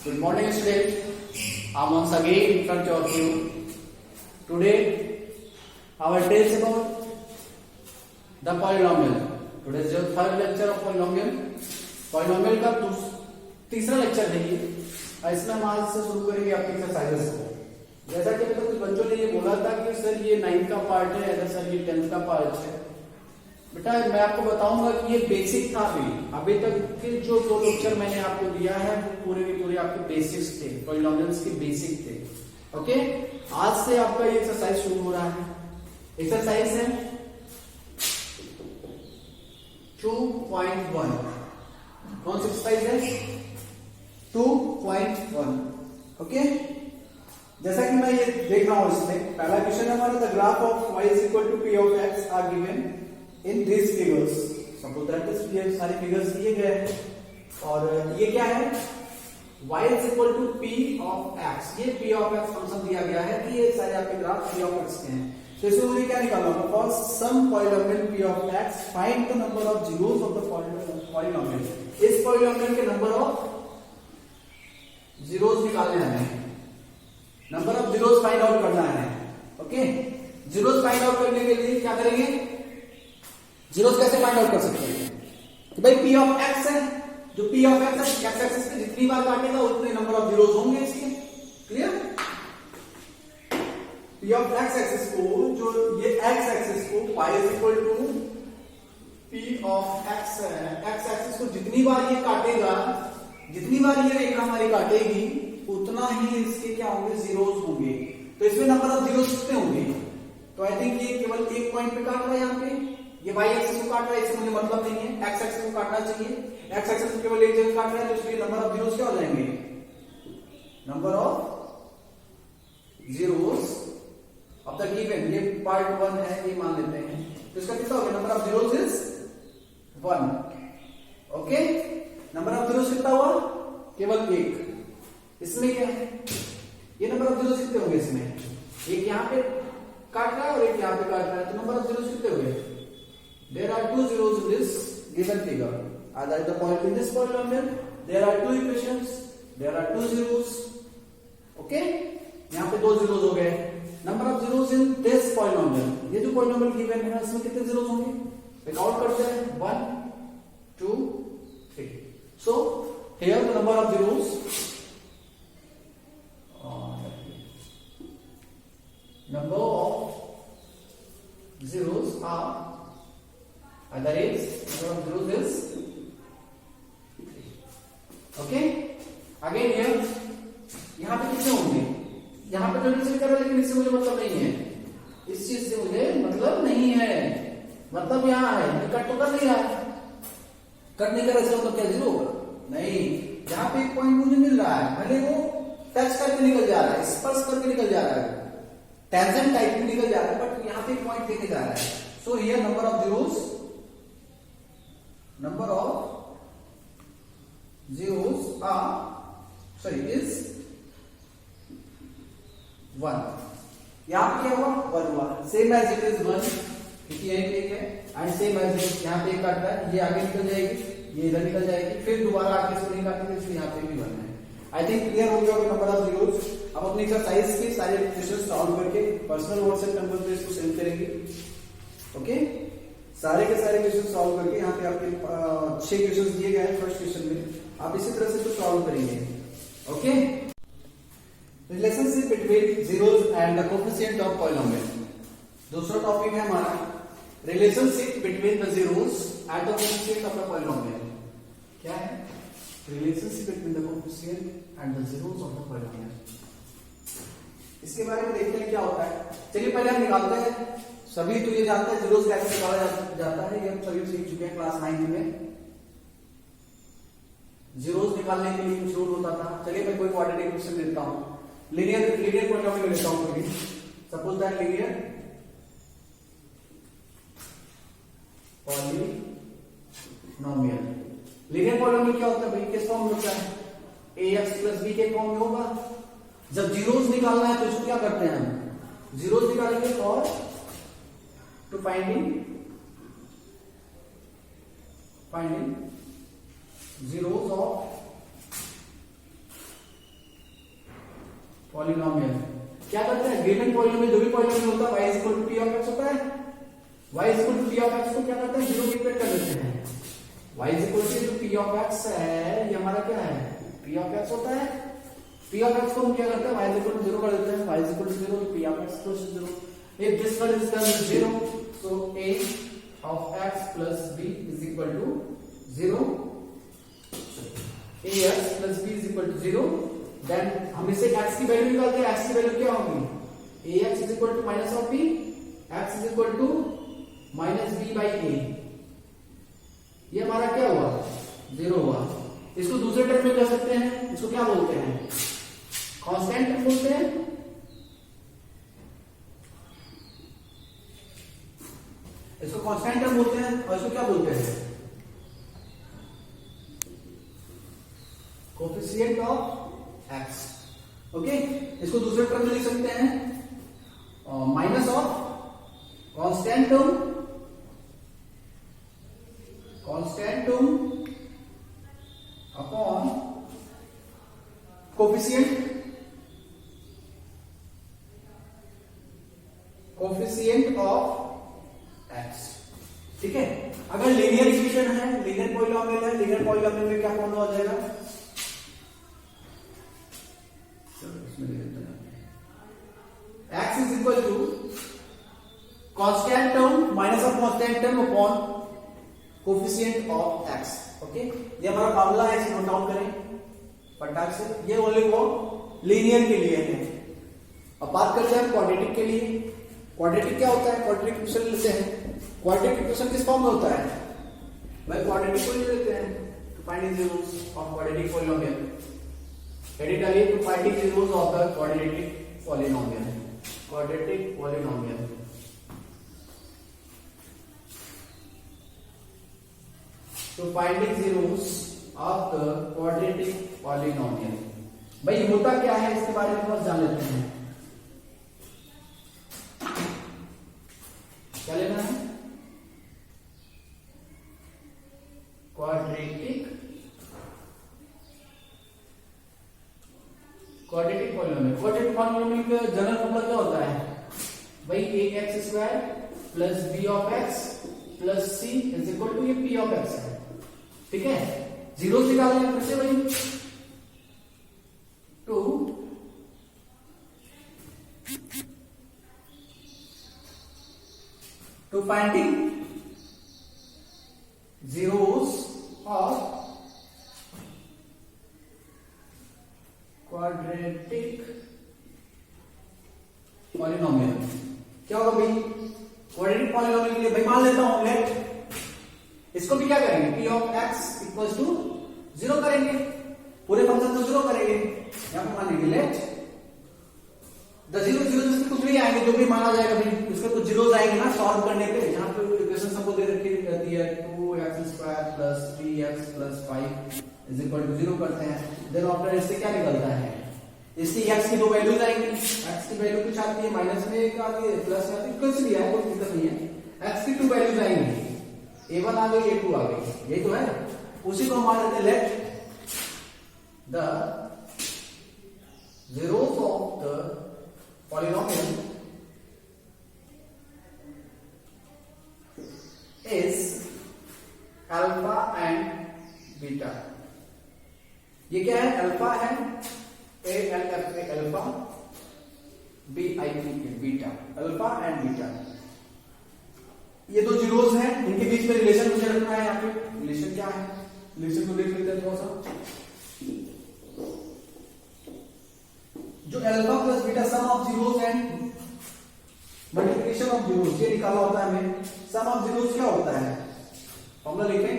Good morning, students. I'm once again in front of you. Today, our tale is about the polynomial. Today is your third lecture of polynomial. Polynomial का तीसरा lecture है ये। इसमें हम आज से शुरू करेंगे आपकी एक्सरसाइजेस को। जैसा कि अभी तक कुछ बच्चों ने ये बोला था कि सर ये 9th का पार्ट है, अगर सर ये 10th का पार्ट है। बेटा मैं आपको बताऊंगा कि ये बेसिक था। अभी तक के जो दो लेक्चर मैंने आपको दिया है वो पूरे के पूरे आपके बेसिक्स थे, पॉलिनोमियल्स के बेसिक थे। ओके, आज से आपका ये एक्सरसाइज शुरू हो रहा है। एक्सरसाइज है 2.1। कौन सी एक्सरसाइज है? 2.1। ओके, जैसा कि मैं ये देख रहा हूं, इसमें पहला क्वेश्चन है हमारा, the graph of y is equal to p of x are given in these figures. Suppose that is ये सारे फिगर्स दिए गए हैं और ये क्या है? y is equal to p of x। ये p of x फंक्शन दिया गया है कि ये सारे आपके ग्राफ p of x के हैं। तो इसमें मुझे क्या निकालना होगा? For some polynomial p of x find the number of zeros of the polynomial. इस पॉलिनोमियल के नंबर ऑफ जीरोस निकालने हैं, number of zeros find out करना है। ओके, जीरोस फाइंड आउट करने के लिए क्या करेंगे? जीरोस कैसे फाइंड आउट कर सकते हैं कि भाई p ऑफ x है, जो p ऑफ x है x एक्सिस पे जितनी बार काटेगा उतने नंबर ऑफ जीरोस होंगे इसके। Clear? p of x axis को, जो ये x एक्सिस को y is equal to p of x है, x एक्सिस को जितनी बार ये काटेगा, जितनी बार ये रेखा हमारी काटेगी उतना ही इसके क्या होंगे? जीरोस होंगे। तो इसमें नंबर ऑफ जीरोस कितने होंगे? तो आई थिंक ये केवल एक पॉइंट पे काट रहा है। यहाँ पे ये y एक्सिस को काट रहा है, इससे मुझे मतलब नहीं है। x एक्सिस को काटना चाहिए, x एक्सिस को केवल एक जगह काट रहा है, तो इसलिए नंबर ऑफ जीरोस क्या हो जाएंगे? Number of zeros of the given, ये पार्ट 1 है, ये मान लेते हैं। तो इसका कितना हो गया? Number of zeros is 1। Okay, number of zeros कितना हुआ? केवल 1। इसमें क्या है? ये नंबर ऑफ जीरोस कितने हो गए? इसमें एक यहाँ पे काट रहा है और एक यहाँ पे काट रहा है, तो नंबर ऑफ जीरोस कितने हो गए? There are two zeros in this given figure. As at the point in this polynomial, there are two equations. There are two zeros. Okay? यहाँ पे 2 zeros हो गए। Number of zeros in this polynomial. ये जो polynomial given है उसमें कितने zeros होंगे? Count करते हैं 1, 2, 3. So here the number of zeros. Number of zeros are. Other is number of zeros is 3. Okay? Again here, यहाँ पे कितने होंगे? यहाँ पे कैंसिल करो, लेकिन इससे मुझे मतलब नहीं है। इस चीज से मुझे मतलब नहीं है। मतलब यहाँ है, कट तो कर नहीं रहा है। कट नहीं कर रहा इसका मतलब क्या? जीरो होगा? नहीं, यहाँ पे एक पॉइंट मुझे मिल रहा है, भले वो टच करके निकल जा रहा है, स्पर्श करके निकल जा रहा है, टेंजेंट टाइप में निकल जा रहा है, बट यहाँ पे एक पॉइंट देके जा रहा है। So here number of zeros, number of zeros are is 1। यहां पे क्या हुआ? 1 हुआ। सेम एज इट इज 1, क्योंकि यही एक है, एंड सेम एज इट यहां पे एक काट रहा है, ये आगे निकल जाएगी, ये इधर निकल जाएगी, फिर दोबारा आगे से नहीं काटेंगे, इसलिए यहां पे भी 1 है। आई थिंक क्लियर हो गया नंबर ऑफ जीरोस। अब अपनी एक्सरसाइज के सारे क्वेश्चन सॉल्व करके पर्सनल व्हाट्सएप नंबर पे इसको सेंड करेंगे। ओके, सारे के सारे क्वेश्चन सॉल्व करके यहाँ पे आपके 6 क्वेश्चन दिए गए हैं फर्स्ट क्वेश्चन में, आप इसी तरह से तो सॉल्व करेंगे। Okay, relationship between zeros and the coefficient of polynomial. दूसरा टॉपिक है हमारा relationship between the zeros and the coefficient of the polynomial. क्या है? Relationship between the coefficient and the zeros of the polynomial. इसके बारे में देखते हैं क्या होता है। चलिए पहले हम निकालते हैं। सभी तो ये जानते हैं जीरोस कैसे निकाला जाता है, ये हम सभी सीख चुके हैं क्लास 9 में। जीरोस निकालने के लिए कुछ रूल होता था। चलिए मैं कोई क्वाड्रेटिक क्वेश्चन लेता हूं, लीनियर पॉलिनोमियल लेता हूं कोई। Suppose that linear polynomial. Linear polynomial क्या होता है भाई? किस फॉर्म में होता है? ax + b के फॉर्म में होगा। जब जीरोस निकालना है तो इसको क्या करते हैं? हम जीरोस निकालेंगे और to finding zeros of polynomial क्या करते हैं, गिवन पॉलिनोमियल जो भी पॉलिनोमियल होता है y is equal to p of x होता है, y is equal to p of x को क्या करते हैं, जीरो इक्वेट कर देते हैं। y इज इक्वल टू जो p ऑफ x है ये हमारा क्या है, p ऑफ x होता है। p ऑफ x को हम क्या करते हैं, y is equal to zero कर देते हैं, y is equal to zero, p of x equal to zero. If this one is come zero so a of x plus b is equal to zero, ax plus b is equal to zero. Then हम इसे x की value निकालते हैं, x की value क्या होगी, ax is equal to minus of b, x is equal to minus b by a। ये हमारा क्या हुआ, जीरो हुआ। इसको दूसरे टर्म में कह सकते हैं, इसको क्या बोलते हैं, कांस्टेंट टर्म बोलते हैं। इसको कांस्टेंट टर्म बोलते हैं और इसको क्या बोलते हैं, कोफिशिएंट ऑफ x। ओके, इसको दूसरे टर्म में लिख सकते हैं minus of constant term upon coefficient of x। ठीक है, अगर लीनियर इक्वेशन है, लीनियर पॉलिनोमियल है, लीनियर पॉलिनोमियल में क्या फॉर्मूला हो जाएगा, x is equal to constant term minus of constant term upon coefficient of x। Okay, ये हमारा फॉर्मूला है, इसे नोट डाउन करें फटाक से। ये ओनली वो लीनियर के लिए है। अब बात करते हैं क्वाड्रेटिक के लिए। क्वाड्रेटिक क्या होता है, क्वाड्रेटिक इक्वेशन लेते हैं। क्वाड्रेटिक इक्वेशन किस फॉर्म में होता है, भाई क्वाड्रेटिक को ले लेते हैं, to find the roots of quadratic polynomial. Ready डालिए, to find the roots of the quadratic polynomial. Quadratic polynomial to finding the roots of the quadratic polynomial। भाई होता क्या है इसके बारे में बस जान लेते हैं। क्या लेना है, क्वाड्रेटिक पॉलिनोमियल। क्वाड्रेटिक पॉलिनोमियल का जनरल फॉर्मूला क्या होता है भाई, ax square plus b of x plus c is equal to ये p ऑफ x है। ठीक है, जीरो निकालना है फिर से भाई, to finding zeros of quadratic polynomial। क्या होगा भाई, क्वाड्रेटिक पॉलिनोमियल के लिए भाई मान लेता हूं लेट, इसको भी क्या करेंगे, p of x equal to zero करेंगे, पूरे फंक्शन को जीरो करेंगे। यहां पर मानेंगे लेट द जीरो जीरो जिसके कुछ नहीं आएंगे, जो भी माना जाएगा भाई उसके कुछ जीरोस आएंगे ना सॉल्व करने पे। यहां पे इक्वेशन सबको दे रखी रहती है 2x² plus 3x plus 5 is equal to zero करते हैं। देन आफ्टर इससे क्या निकलता है, इसकी x की दो वैल्यूज आएंगी, x की वैल्यू कुछ आती है माइनस में एक आती है प्लस में आती है, कुछ भी है कोई दिक्कत नहीं है। x की टू वैल्यूज आएंगी, a1 आ गई a2 आ गई, यही तो है। उसी को हम मान लेते हैं let the zeros of the polynomial is alpha and beta। ये क्या है, अल्फा है, a l f a alpha, b i t a beta, alpha and beta. ये दो जीरोस हैं, इनके बीच में रिलेशन मुझे रखना है। यहाँ पे रिलेशन क्या है, रिलेशन को देख लेते हैं थोड़ा सा। जो alpha plus beta sum of zeros and multiplication of zeros, ये निकाला होता है हमें। सम ऑफ जीरोस क्या होता है, फॉर्मूला लिखें।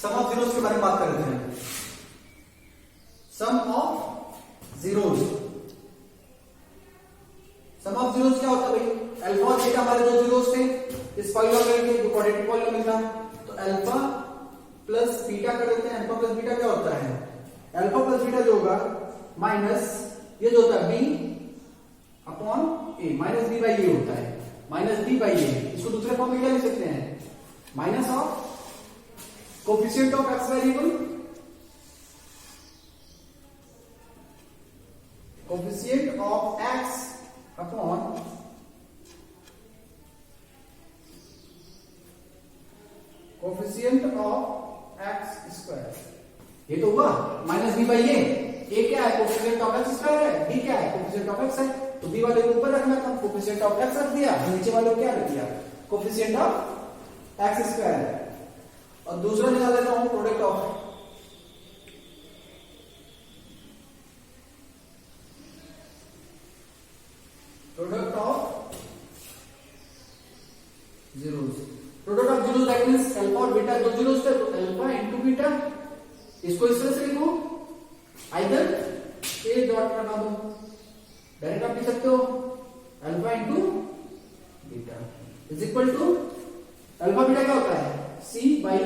सम ऑफ जीरोस के बारे में बात कर रहे हैं। Sum of zeros, sum of zeros क्या होता है भाई, अल्फा और बीटा हमारे दो जीरोस थे इस पॉलिनोमियल के, जो क्वाड्रेटिक पॉलिनोमियल था, तो अल्फा प्लस बीटा कर देते हैं। अल्फा प्लस बीटा क्या होता है, अल्फा प्लस बीटा जो होगा माइनस ये जो होता है B upon A, minus B by A होता है, माइनस बी बाई ए। इसको दूसरे फॉर्म में क्या लिख सकते हैं, minus of coefficient of x variable coefficient of x upon coefficient of X square, ये तो हुआ माइनस बी बाई ए क्या है कोफिशिएंट ऑफ एक्स स्क्वायर है, बी क्या है कोफिशिएंट ऑफ एक्स है, तो बी वाले को ऊपर रखना था, कोफिशिएंट ऑफ एक्स रख दिया, नीचे वाले को क्या रख दिया कोफिशिएंट ऑफ एक्स स्क्वायर है। और दूसरा निकाल लेता हूं product of zeros, product of zeros that means alpha और बीटा दो जीरोस थे, तो अल्फा इनटू बीटा, इसको इस तरह से लिखो आइदर ए डॉट लगा दो, डायरेक्ट आप लिख सकते हो alpha into beta is equal to alpha beta क्या होता है C by A,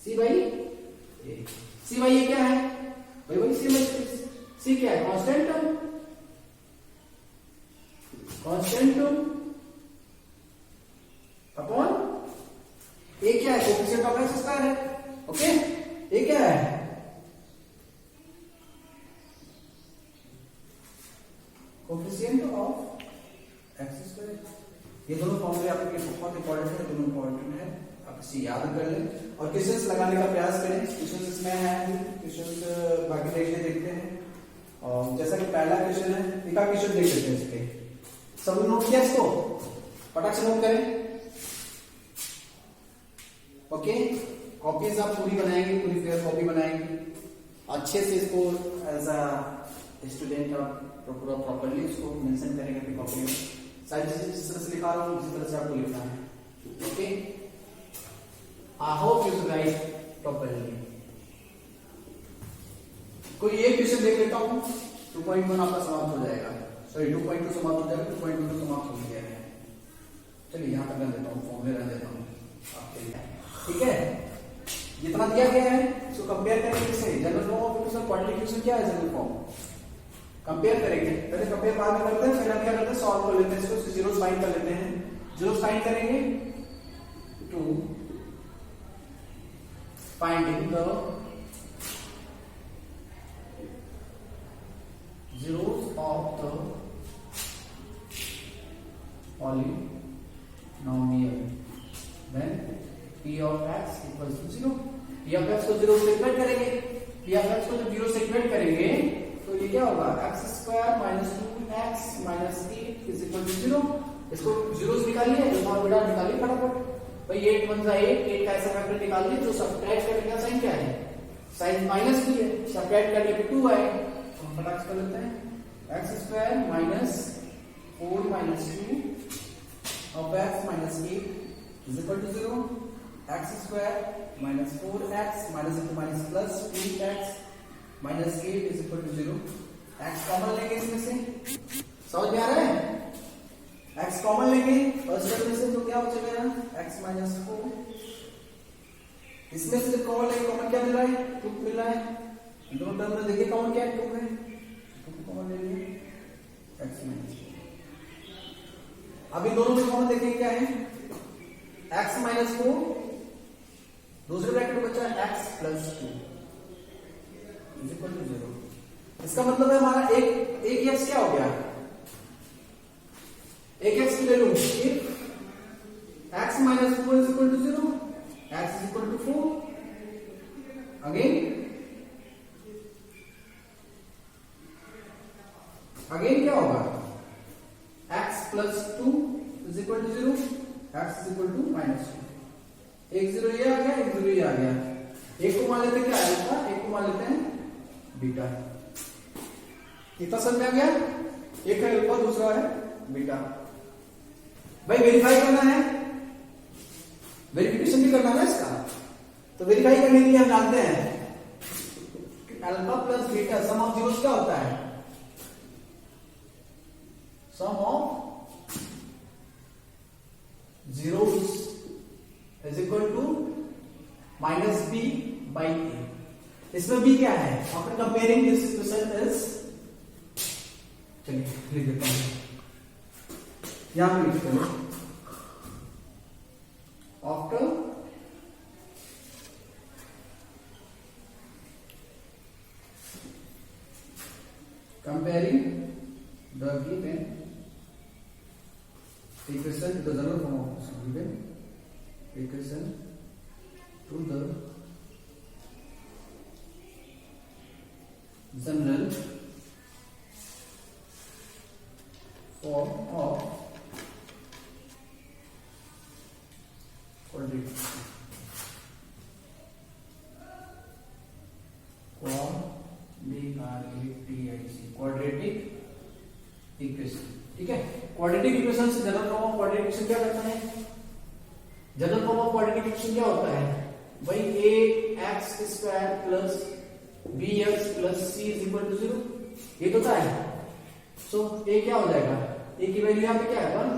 C by A, C by A क्या है भाई वही सी बाई सी क्या है constant term, constant term upon A क्या है कोफिशिएंट ऑफ एक्स स्क्वायर है, ओके ए क्या है कोफिशिएंट ऑफ एक्स स्क्वायर। ये दोनों फॉर्मूले आपके बहुत इंपॉर्टेंट है, दोनों इंपॉर्टेंट है, आप इसे याद कर लें और क्वेश्चंस लगाने का प्रयास करें। क्वेश्चंस इसमें है, क्वेश्चंस बाकी देखते हैं। और जैसा कि पहला क्वेश्चन है, एक क्वेश्चन देख लेते हैं इसके, सब नोट किया इसको, फटाक से नोट करें, ओके। कॉपीज आप पूरी बनाएंगे, पूरी फेयर कॉपी बनाएंगे, अच्छे से इसको एज अ स्टूडेंट आप प्रॉपर्ली इसको मेंशन करेंगे अपनी कॉपी में, सारी चीजें जिस तरह से लिखा रहा हूं उसी तरह से आपको लिखना है, okay. I hope you right properly. कोई एक क्वेश्चन देख लेता हूं, 2.1 आपका समाप्त हो जाएगा, सॉरी 2.2 समाप्त हो जाएगा, 2.2 समाप्त हो गया है। चलिए यहां तक रह देता हूं, फॉर्मूले रह देता हूं आपके लिए, ठीक है। जितना दिया गया है इसको कंपेयर करेंगे किससे, general form of equation, quadratic equation क्या है जनरल फॉर्म, कंपेयर करेंगे, पहले कंपेयर बाद में करते हैं, फिर हम क्या करते हैं सॉल्व कर लेते हैं इसको, जीरोस फाइंड कर लेते हैं। जीरोस फाइंड करेंगे to finding the zeros of the polynomial, then p of x equals to 0। p of x को 0 से इक्वेट करेंगे, p of x को जब 0 से इक्वेट करेंगे तो ये क्या होगा x square minus 2x minus 8 is equal to 0। इसको 0 से निकालिए, अल्फा बीटा निकालिए फटाफट भाई, 8 1 जा 8, 8 का ऐसा फैक्टर निकालिए, तो सब्ट्रैक्ट करने का साइन क्या है, साइन माइनस भी है, सब्ट्रैक्ट करने पे 2 आए, तो फटाक कर लेते हैं x square minus 4 minus 2 of x minus 8 is equal to 0। X square minus 4x minus into minus plus 2x minus 8 is equal to 0। X common लेंगे इसमें से, समझ में आ रहा है, एक्स कॉमन लेंगे फर्स्ट टर्म में से, तो क्या हो जाएगा एक्स माइनस 4, इसमें से जब कॉमन लेंगे, कॉमन क्या मिल रहा है 2 मिल रहा है, दोनों टर्म में देखिए कॉमन क्या है 2 है, 2 कॉमन ले लिए एक्स माइनस 4। अभी दोनों में कॉमन देखेंगे क्या है एक्स माइनस 4, दूसरे ब्रैकेट में बचा है x plus 2 is equal to 0। इसका मतलब है हमारा एक एक्स क्या हो गया, एक एक्स की value x minus 4 is equal to 0, x is equal to 4। Again क्या होगा x plus 2 is equal to 0, x is equal to minus 2। एक 0 ये आ गया, एक 0 ये आ गया, एक को मान लेते हैं क्या अल्फा, एक को मान लेते हैं बीटा। कितना समझ में आ गया, एक है अल्फा दूसरा है बीटा। भाई वेरीफाई करना है, वेरिफिकेशन भी करना है इसका, तो वेरीफाई करने के लिए हम जानते हैं कि alpha plus beta sum of zeros क्या होता है, sum of zeros is equal to minus B by A. इसमें बी क्या है, after comparing this equation is, चलिए लिख देता हूं, यहां पे लिखते हैं after comparing the given equation to the general form of given equation to the general form of quadratic equation. ठीक है, क्वाड्रेटिक इक्वेशन से general form of quadratic equation क्या करता है? General form of quadratic equation क्या होता है भाई? ax square plus bx plus c is equal to 0, ये तो होता है। सो a क्या हो जाएगा? a की वैल्यू यहाँ पे क्या है 1,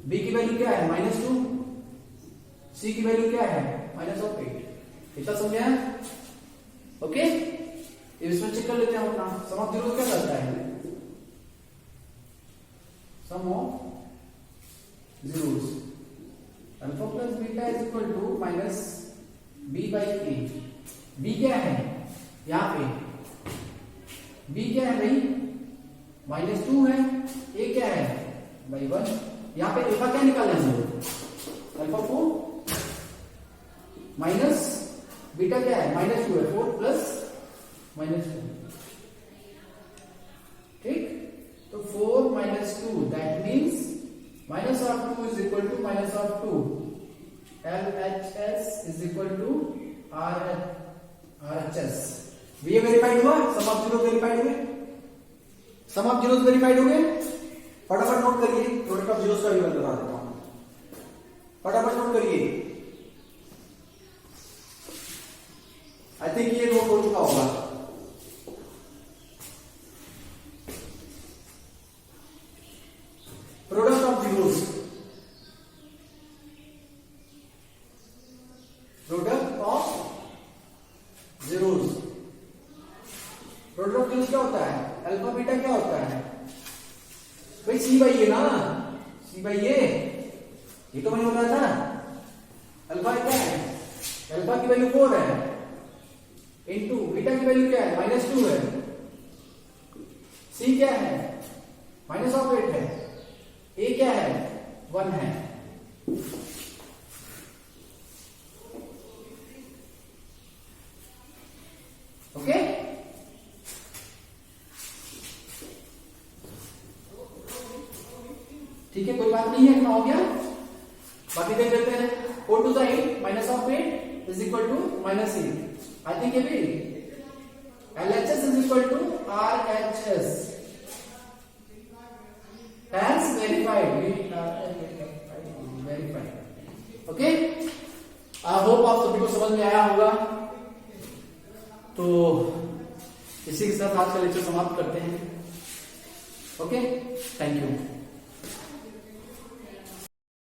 b की वैल्यू क्या है -2, c की वैल्यू क्या है -8। इतना समझे हैं? ओके, इसमें चेक कर लेते हैं अपना सम ऑफ जीरो क्या करता है? Sum of zeros alpha plus beta is equal to minus B by A. B क्या है यहाँ पे? बी क्या है भाई? -2 है। ए क्या है भाई 1। यहाँ पे अल्फा क्या निकाले हम लोग? अल्फा 4 माइनस बीटा क्या है -2 है, 4 प्लस -2। ठीक, तो 4 -2 that means minus of 2 is equal to minus of 2, LHS is equal to RHS। ये वेरीफाइड हुआ? सम ऑफ जीरो वेरीफाइड हुए? सम ऑफ जीरोस वेरीफाइड हो गए? फटाफट नोट करिए, प्रोडक्ट ऑफ जीरोस का भी मैं बता देता हूं, फटाफट नोट करिए। आई थिंक ये नोट हो चुका होगा। Product of zeros, product of zeros, product of zeros क्या होता है? अल्फा बीटा क्या होता है भाई? सी बाई ए ना, सी बाई ए, ये तो मैंने बताया था। अल्फा क्या है? अल्फा की वैल्यू 4 है इंटू बीटा की वैल्यू क्या है -2 है, सी क्या है -8 है, ए क्या है 1 है। ओके, ठीक है, कोई बात नहीं है, इतना हो गया। बाकी देख लेते हैं। 4 to the 8 -8 is equal to -8। I think ये भी LHS is equal to RHS, hence verified, verified। Okay, I hope आप सभी को समझ में आया होगा। तो इसी के साथ आज का लेक्चर समाप्त करते हैं। Okay, thank you.